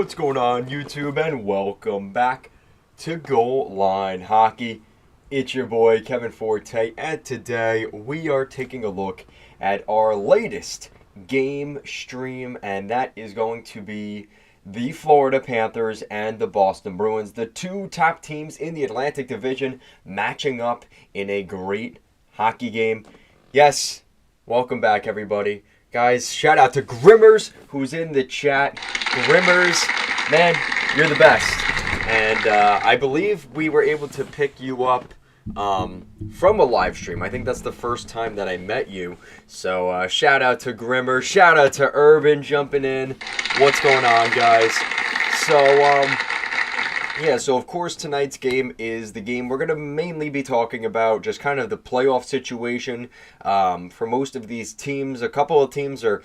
What's going on, YouTube, and welcome back to Goal Line Hockey. It's your boy Kevin Forte, and today we are taking a look at our latest game stream, and that is going to be the Florida Panthers and the Boston Bruins, the two top teams in the Atlantic Division, matching up in a great hockey game. Yes, welcome back, everybody. Guys, shout out to Grimmers, who's in the chat. Grimmers, man, you're the best. And I believe we were able to pick you up from a live stream. I think that's the first time that I met you. So shout out to Grimmers. Shout out to Urban jumping in. What's going on, guys? So of course tonight's game is the game we're going to mainly be talking about, just kind of the playoff situation for most of these teams. A couple of teams are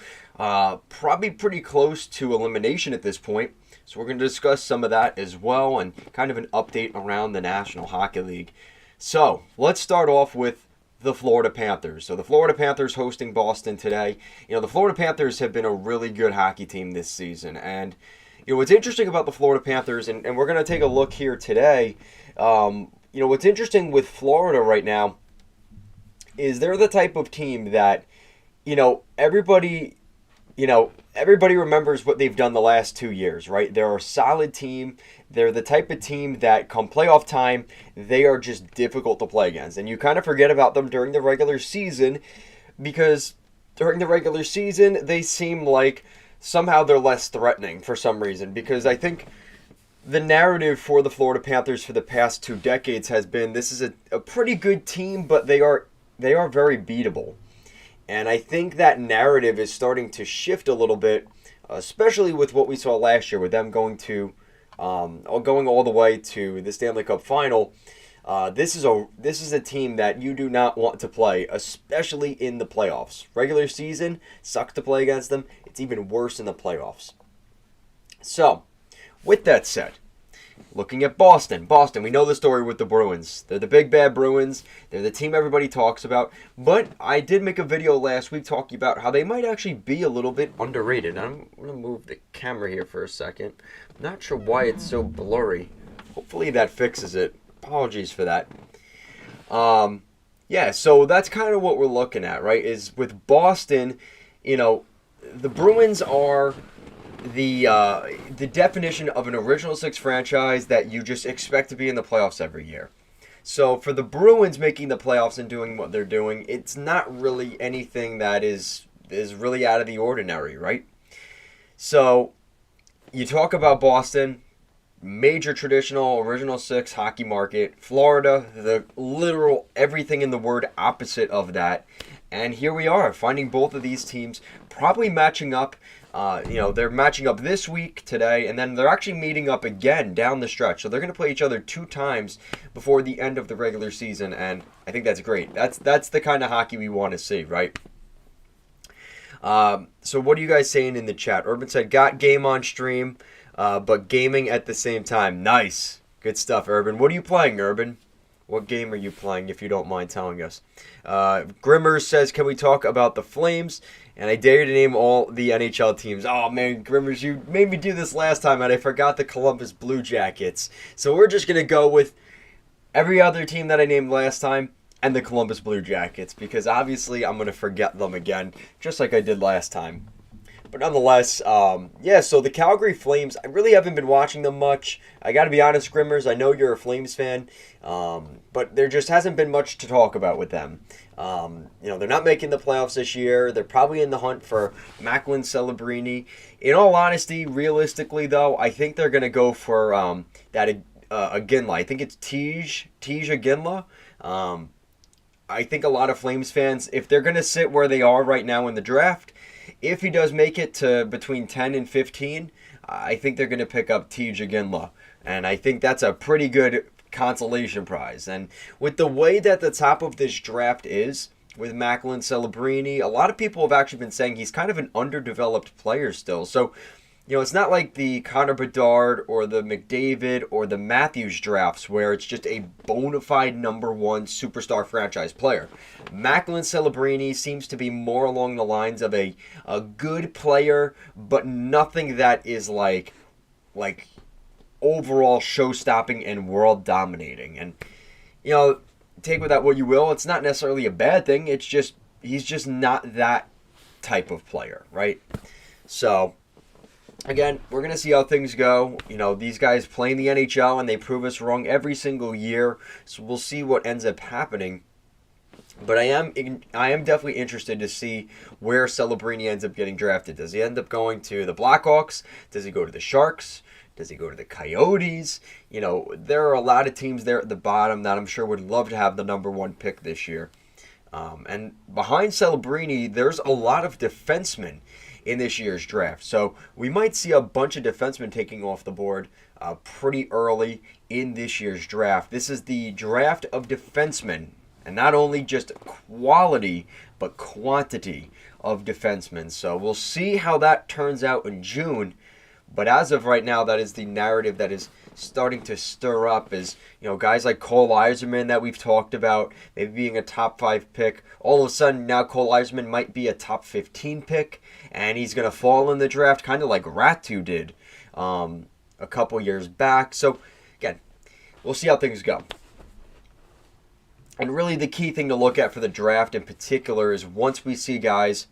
probably pretty close to elimination at this point, so we're going to discuss some of that as well and kind of an update around the National Hockey League. So let's start off with the Florida Panthers. So the Florida Panthers hosting Boston today. You know, the Florida Panthers have been a really good hockey team this season, and you know, what's interesting about the Florida Panthers, and we're going to take a look here today, what's interesting with Florida right now is they're the type of team that, everybody remembers what they've done the last 2 years, right? They're a solid team. They're the type of team that come playoff time, they are just difficult to play against. And you kind of forget about them during the regular season because during the regular season, they seem like somehow they're less threatening for some reason, because I think the narrative for the Florida Panthers for the past 2 decades has been this is a pretty good team, but they are very beatable. And I think that narrative is starting to shift a little bit, especially with what we saw last year with them going all the way to the Stanley Cup Final. This is a team that you do not want to play, especially in the playoffs. Regular season sucks to play against them. It's even worse in the playoffs. So, with that said, looking at Boston, we know the story with the Bruins. They're the big bad Bruins. They're the team everybody talks about. But I did make a video last week talking about how they might actually be a little bit underrated. I'm going to move the camera here for a second. I'm not sure why it's so blurry. Hopefully that fixes it. Apologies for that. So that's kind of what we're looking at, right? Is with Boston, the Bruins are the definition of an original six franchise that you just expect to be in the playoffs every year. So for the Bruins making the playoffs and doing what they're doing, it's not really anything that is really out of the ordinary, right? So you talk about Boston, major traditional original six hockey market. Florida, the literal everything in the word opposite of that. And here we are, finding both of these teams probably matching up. They're matching up this week today, and then they're actually meeting up again down the stretch. So they're going to play each other 2 times before the end of the regular season, and I think that's great. That's the kind of hockey we want to see, right? So what are you guys saying in the chat? Urban said, got game on stream, but gaming at the same time. Nice. Good stuff, Urban. What are you playing, Urban? What game are you playing, if you don't mind telling us? Grimmers says, can we talk about the Flames? And I dare you to name all the NHL teams. Oh, man, Grimmers, you made me do this last time, and I forgot the Columbus Blue Jackets. So we're just going to go with every other team that I named last time and the Columbus Blue Jackets, because obviously I'm going to forget them again, just like I did last time. But nonetheless, so the Calgary Flames, I really haven't been watching them much. I got to be honest, Grimmers, I know you're a Flames fan, but there just hasn't been much to talk about with them. They're not making the playoffs this year. They're probably in the hunt for Macklin Celebrini. In all honesty, realistically, though, I think they're going to go for Iginla. I think it's Tej Iginla. I think a lot of Flames fans, if they're going to sit where they are right now in the draft, if he does make it to between 10 and 15, I think they're going to pick up Tej Iginla. And I think that's a pretty good consolation prize. And with the way that the top of this draft is, with Macklin Celebrini, a lot of people have actually been saying he's kind of an underdeveloped player still. So, it's not like the Connor Bedard or the McDavid or the Matthews drafts where it's just a bona fide number 1 superstar franchise player. Macklin Celebrini seems to be more along the lines of a good player, but nothing that is like like overall show-stopping and world-dominating. And take with that what you will. It's not necessarily a bad thing. It's just he's just not that type of player, right? So again, we're going to see how things go. These guys play in the NHL and they prove us wrong every single year. So we'll see what ends up happening. But I am definitely interested to see where Celebrini ends up getting drafted. Does he end up going to the Blackhawks? Does he go to the Sharks? Does he go to the Coyotes? There are a lot of teams there at the bottom that I'm sure would love to have the number 1 pick this year. And behind Celebrini, there's a lot of defensemen in this year's draft. So we might see a bunch of defensemen taking off the board pretty early in this year's draft. This is the draft of defensemen, and not only just quality, but quantity of defensemen. So we'll see how that turns out in June. But as of right now, that is the narrative that is starting to stir up, is guys like Cole Yzerman that we've talked about, maybe being a top 5 pick. All of a sudden, now Cole Yzerman might be a top 15 pick, and he's going to fall in the draft, kind of like Ratu did a couple years back. So, again, we'll see how things go. And really, the key thing to look at for the draft in particular is once we see guys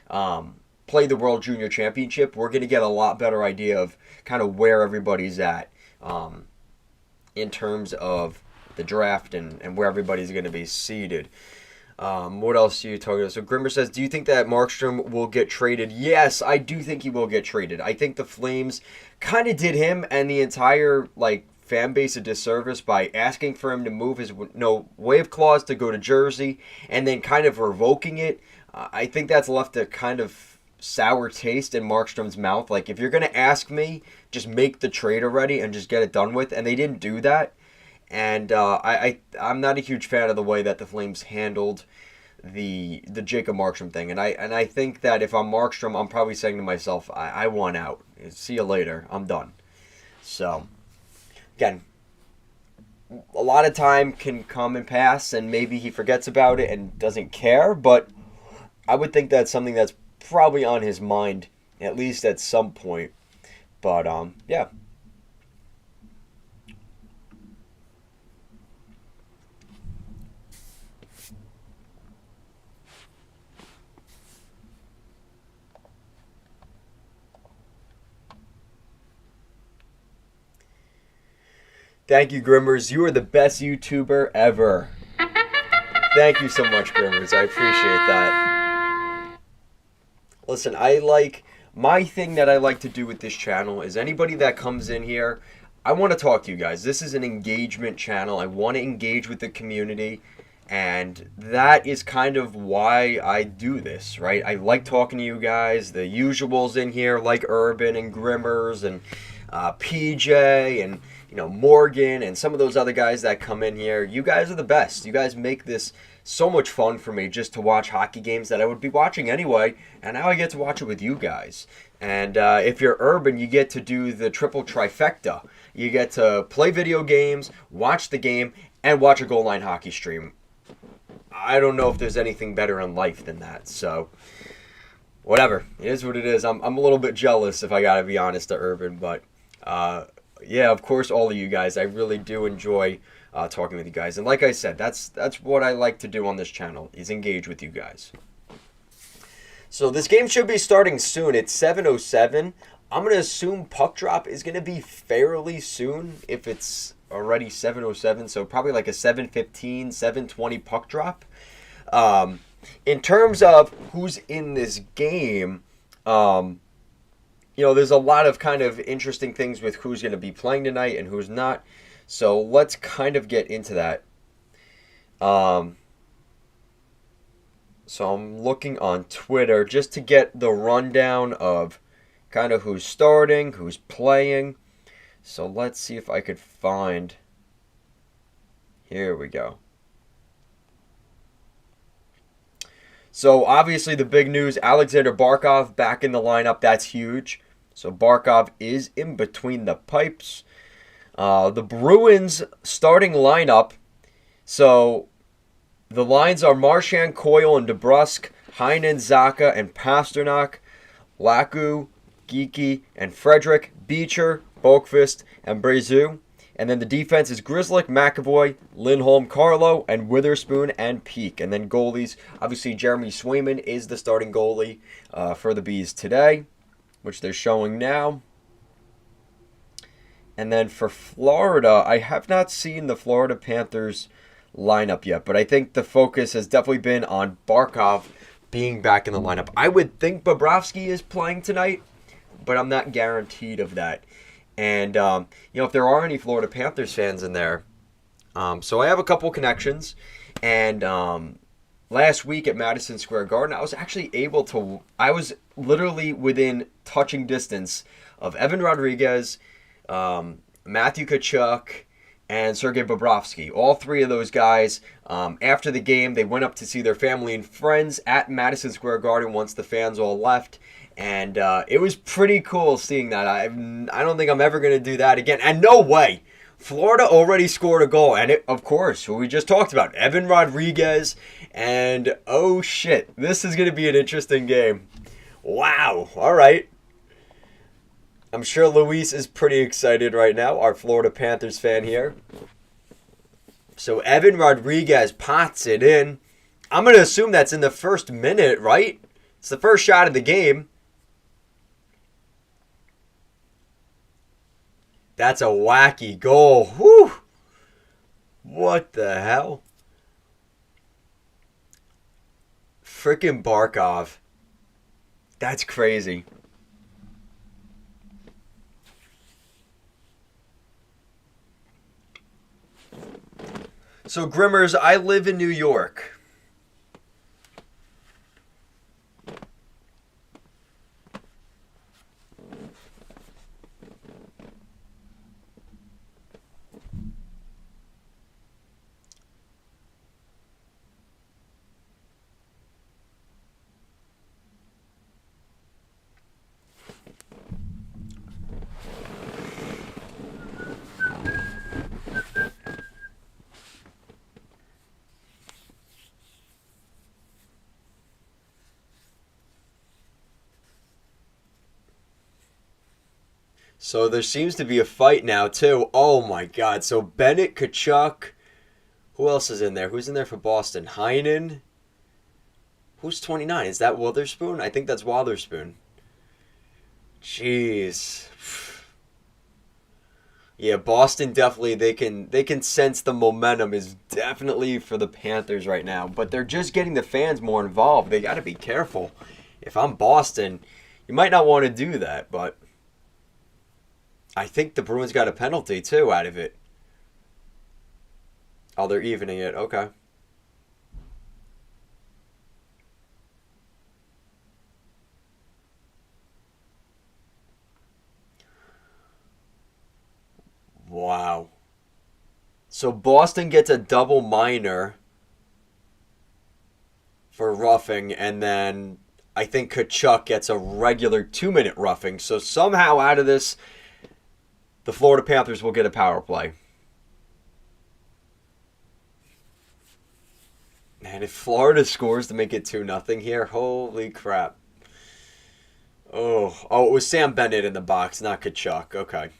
play the World Junior Championship, we're going to get a lot better idea of kind of where everybody's at in terms of the draft and where everybody's going to be seated. What else are you talking about? So Grimmer says, do you think that Markstrom will get traded? Yes, I do think he will get traded. I think the Flames kind of did him and the entire fan base a disservice by asking for him to move his waive clause to go to Jersey and then kind of revoking it. I think that's left a kind of sour taste in Markstrom's mouth. If you're going to ask me, just make the trade already and just get it done with. And they didn't do that. And I'm not a huge fan of the way that the Flames handled the Jacob Markstrom thing. And I think that if I'm Markstrom, I'm probably saying to myself, I want out. See you later. I'm done. So, again, a lot of time can come and pass, and maybe he forgets about it and doesn't care. But I would think that's something that's probably on his mind, at least at some point. But, yeah. Thank you, Grimmers. You are the best YouTuber ever. Thank you so much, Grimmers. I appreciate that. Listen, my thing that I like to do with this channel is anybody that comes in here, I want to talk to you guys. This is an engagement channel. I want to engage with the community, and that is kind of why I do this, right? I like talking to you guys, the usuals in here, like Urban and Grimmers and PJ and Morgan and some of those other guys that come in here. You guys are the best. You guys make this so much fun for me just to watch hockey games that I would be watching anyway, and now I get to watch it with you guys. And if you're Urban, you get to do the triple trifecta. You get to play video games, watch the game, and watch a goal line hockey stream. I don't know if there's anything better in life than that. So, whatever. It is what it is. I'm a little bit jealous, if I gotta be honest, to Urban, but yeah, of course, all of you guys. I really do enjoy talking with you guys. And like I said, that's what I like to do on this channel, is engage with you guys. So this game should be starting soon. It's 7:07. I'm going to assume puck drop is going to be fairly soon if it's already 7:07. So probably like a 7:15, 7:20 puck drop. In terms of who's in this game, there's a lot of kind of interesting things with who's going to be playing tonight and who's not. So let's kind of get into that. So I'm looking on Twitter just to get the rundown of kind of who's starting, who's playing. So let's see if I could find. Here we go. So obviously the big news, Alexander Barkov back in the lineup. That's huge. So Barkov is in between the pipes. The Bruins starting lineup. So the lines are Marchand, Coyle, and DeBrusk, Heinen, Zaka, and Pasternak, Laku, Geeky, and Frederick, Beecher, Bulkfist, and Brazu. And then the defense is Grizzlick, McAvoy, Lindholm, Carlo, and Witherspoon and Peak. And then goalies, obviously Jeremy Swayman is the starting goalie for the Bees today, which they're showing now. And then for Florida, I have not seen the Florida Panthers lineup yet, but I think the focus has definitely been on Barkov being back in the lineup. I would think Bobrovsky is playing tonight, but I'm not guaranteed of that. And, if there are any Florida Panthers fans in there, so I have a couple connections. And last week at Madison Square Garden, I was actually I was literally within touching distance of Evan Rodriguez, Matthew Tkachuk, and Sergei Bobrovsky. All three of those guys, after the game, they went up to see their family and friends at Madison Square Garden once the fans all left. And it was pretty cool seeing that. I don't think I'm ever going to do that again. And no way. Florida already scored a goal. And, of course, who we just talked about, Evan Rodriguez. And, oh, shit, this is going to be an interesting game. Wow. All right. I'm sure Luis is pretty excited right now, our Florida Panthers fan here. So Evan Rodriguez pots it in. I'm going to assume that's in the first minute, right? It's the first shot of the game. That's a wacky goal. Whew. What the hell? Frickin' Barkov. That's crazy. So, Grimmers, I live in New York. So there seems to be a fight now, too. Oh, my God. So Bennett, Tkachuk. Who else is in there? Who's in there for Boston? Heinen. Who's 29? Is that Witherspoon? I think that's Witherspoon. Jeez. Yeah, Boston definitely, they can sense the momentum is definitely for the Panthers right now. But they're just getting the fans more involved. They got to be careful. If I'm Boston, you might not want to do that, but I think the Bruins got a penalty, too, out of it. Oh, they're evening it. Okay. Wow. So Boston gets a double minor for roughing, and then I think Kachuk gets a regular 2-minute roughing. So somehow out of this, the Florida Panthers will get a power play. And if Florida scores to make it 2-0 here, holy crap. Oh, it was Sam Bennett in the box, not Kachuk. Okay.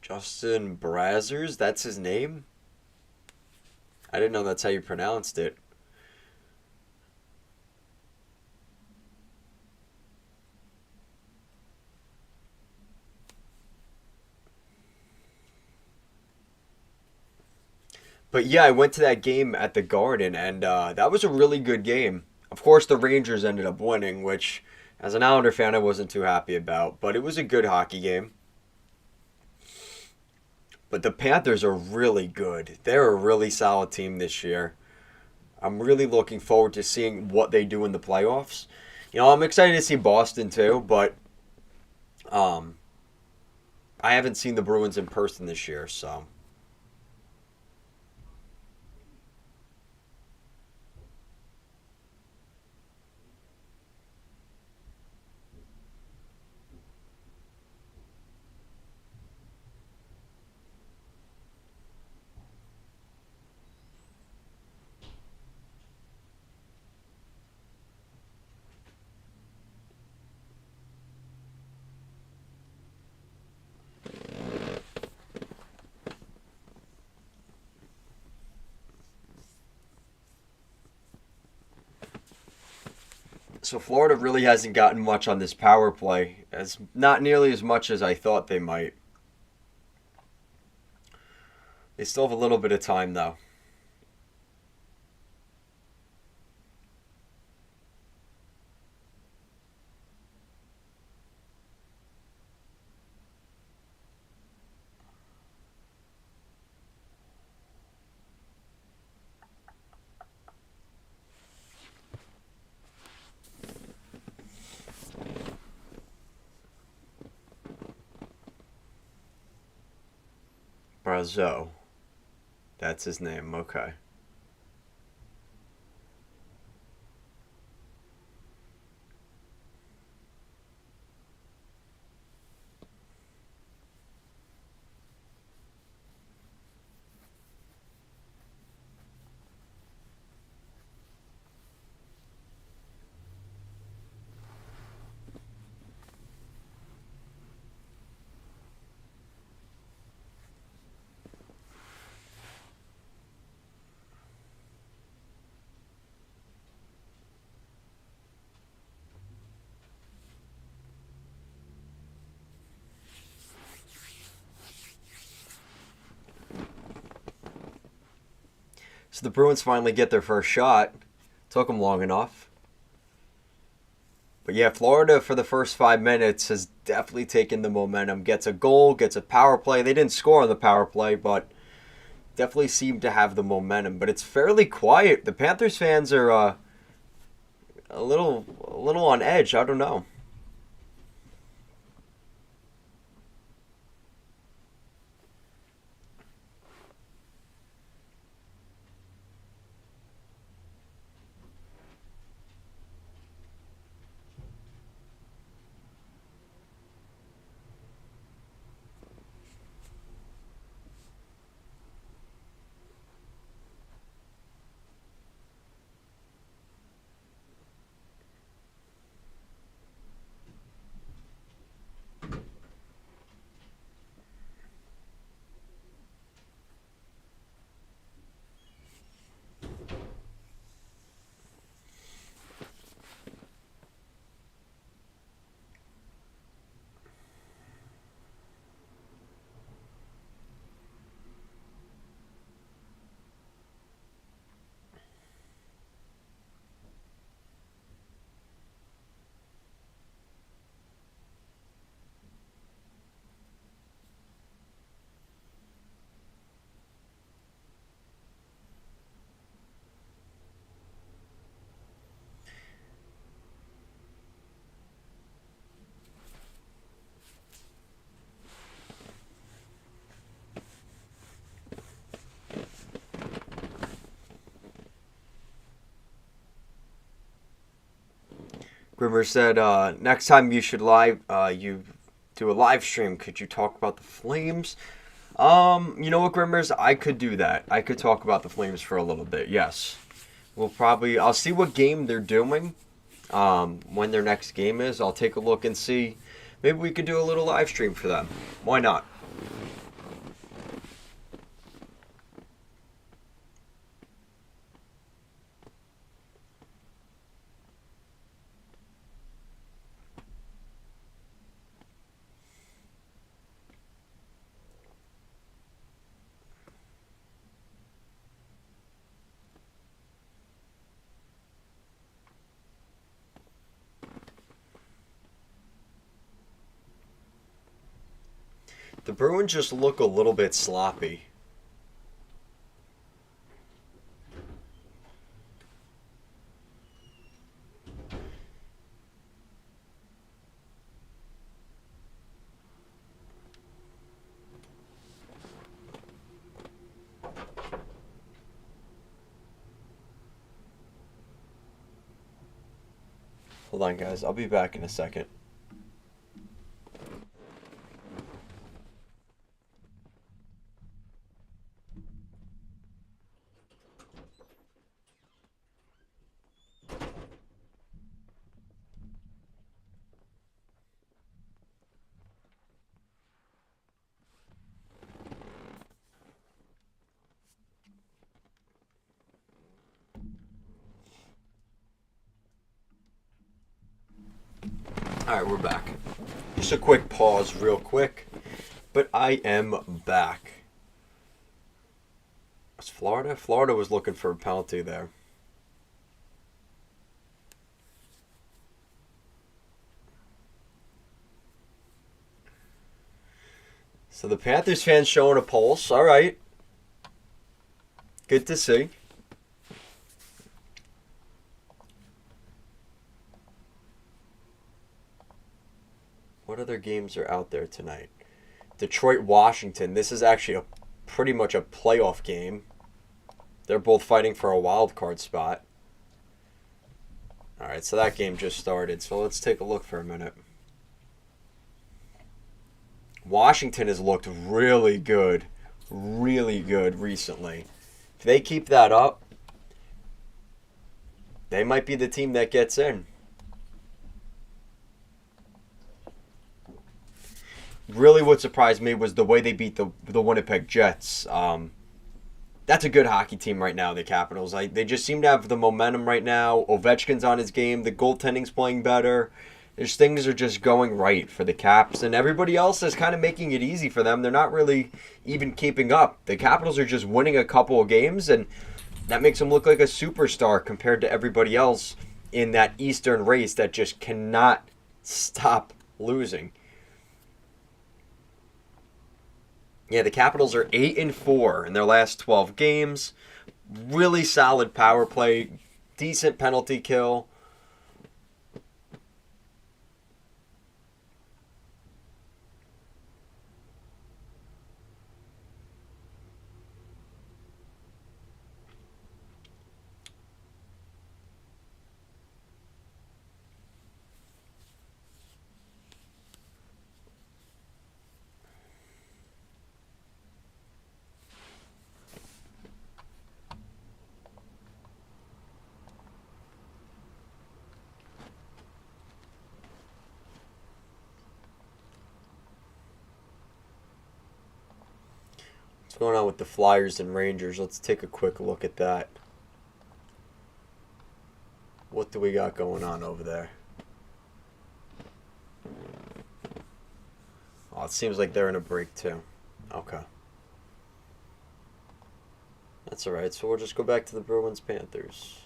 Justin Brazzers, that's his name? I didn't know that's how you pronounced it. But yeah, I went to that game at the Garden, and that was a really good game. Of course, the Rangers ended up winning, which, as an Islander fan, I wasn't too happy about. But it was a good hockey game. But the Panthers are really good. They're a really solid team this year. I'm really looking forward to seeing what they do in the playoffs. I'm excited to see Boston too, but I haven't seen the Bruins in person this year, so. So Florida really hasn't gotten much on this power play, as not nearly as much as I thought they might. They still have a little bit of time though. Brazo, that's his name. Okay. So the Bruins finally get their first shot. Took them long enough. But yeah, Florida for the first 5 minutes has definitely taken the momentum. Gets a goal, gets a power play. They didn't score on the power play, but definitely seem to have the momentum. But it's fairly quiet. The Panthers fans are a little on edge. I don't know. Grimmer said, next time you do a live stream. Could you talk about the Flames? You know what, Grimmers? I could do that. I could talk about the Flames for a little bit. Yes, I'll see what game they're doing. When their next game is, I'll take a look and see. Maybe we could do a little live stream for them. Why not? The Bruins just look a little bit sloppy. Hold on, guys. I'll be back in a second. All right, we're back. Just a quick pause, real quick. But I am back. Was Florida? Florida was looking for a penalty there. So the Panthers fans showing a pulse. All right. Good to see. What other games are out there tonight? Detroit, Washington. This is actually pretty much a playoff game. They're both fighting for a wild card spot. All right, so that game just started. So let's take a look for a minute. Washington has looked really good recently. If they keep that up, they might be the team that gets in. Really what surprised me was the way they beat the Winnipeg Jets. That's a good hockey team right now, the Capitals. They just seem to have the momentum right now. Ovechkin's on his game. The goaltending's playing better. Things are just going right for the Caps. And everybody else is kind of making it easy for them. They're not really even keeping up. The Capitals are just winning a couple of games, and that makes them look like a superstar compared to everybody else in that Eastern race that just cannot stop losing. Yeah, the Capitals are 8-4 in their last 12 games. Really solid power play, decent penalty kill. What's going on with the Flyers and Rangers? Let's take a quick look at that. What do we got going on over there? Oh, it seems like they're in a break too. Okay. That's alright, so we'll just go back to the Bruins Panthers.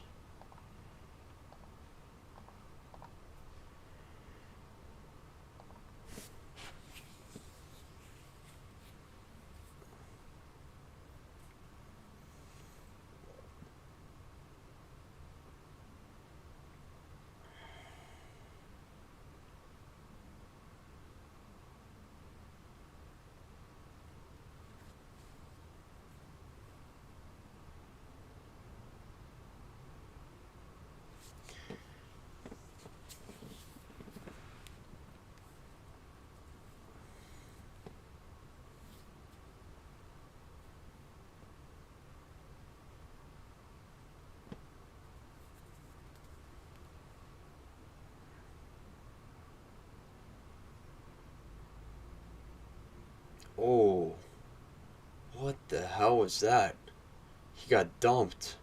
Oh, what the hell was that? He got dumped.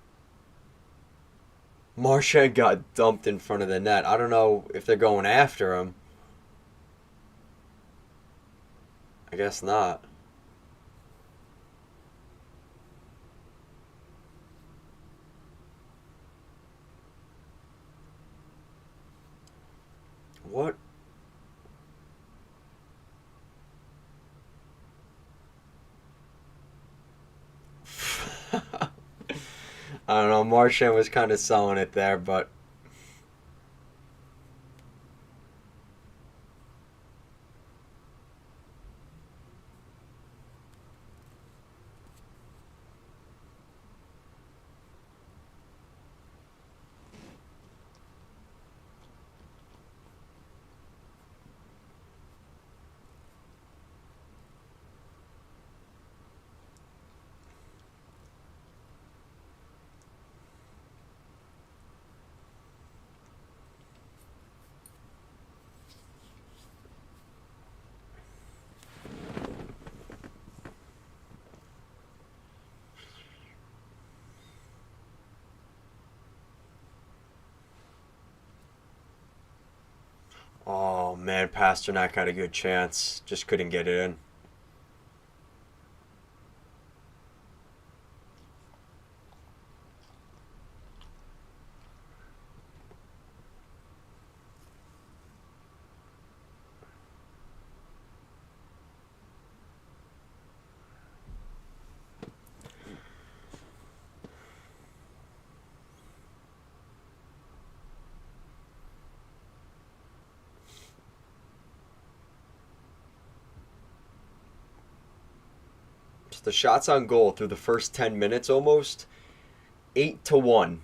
Marchand got dumped in front of the net. I don't know if they're going after him. I guess not. What? I don't know. Marchand was kind of selling it there, but man, Pasternak had a good chance. Just couldn't get it in. The shots on goal through the first 10 minutes almost 8-1